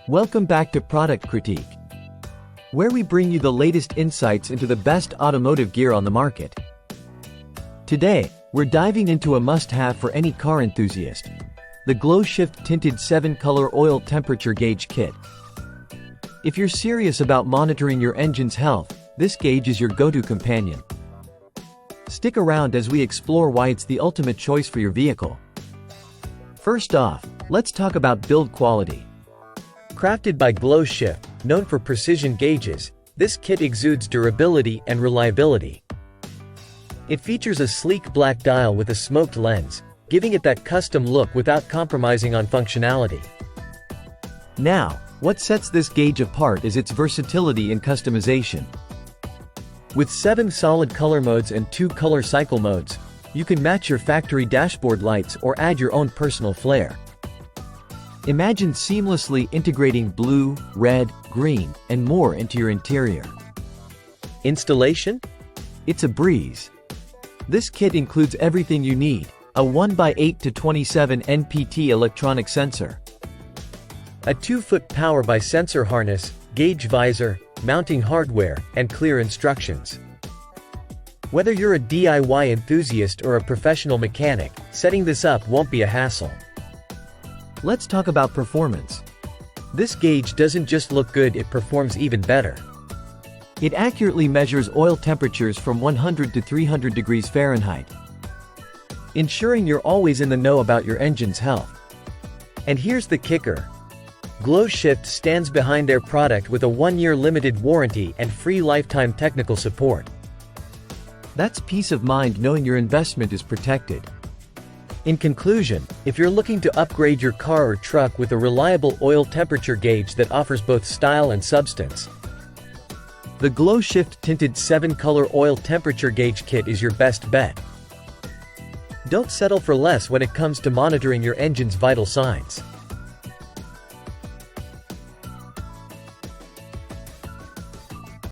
Welcome back to Product Critique, where we bring you the latest insights into the best automotive gear on the market. Today, we're diving into a must-have for any car enthusiast, the GlowShift Tinted 7-Color Oil Temperature Gauge Kit. If you're serious about monitoring your engine's health, this gauge is your go-to companion. Stick around as we explore why it's the ultimate choice for your vehicle. First off, let's talk about build quality. Crafted by GlowShift, known for precision gauges, this kit exudes durability and reliability. It features a sleek black dial with a smoked lens, giving it that custom look without compromising on functionality. Now, what sets this gauge apart is its versatility in customization. With 7 solid color modes and 2 color cycle modes, you can match your factory dashboard lights or add your own personal flair. Imagine seamlessly integrating blue, red, green, and more into your interior. Installation? It's a breeze. This kit includes everything you need: a 1x8 to 27 NPT electronic sensor, a 2-foot power by sensor harness, gauge visor, mounting hardware, and clear instructions. Whether you're a DIY enthusiast or a professional mechanic, setting this up won't be a hassle. Let's talk about performance. This gauge doesn't just look good, it performs even better. It accurately measures oil temperatures from 100 to 300 degrees Fahrenheit, ensuring you're always in the know about your engine's health. And here's the kicker: GlowShift stands behind their product with a 1-year limited warranty and free lifetime technical support. That's peace of mind knowing your investment is protected. In conclusion, if you're looking to upgrade your car or truck with a reliable oil temperature gauge that offers both style and substance, the GlowShift Tinted 7-Color Oil Temperature Gauge Kit is your best bet. Don't settle for less when it comes to monitoring your engine's vital signs.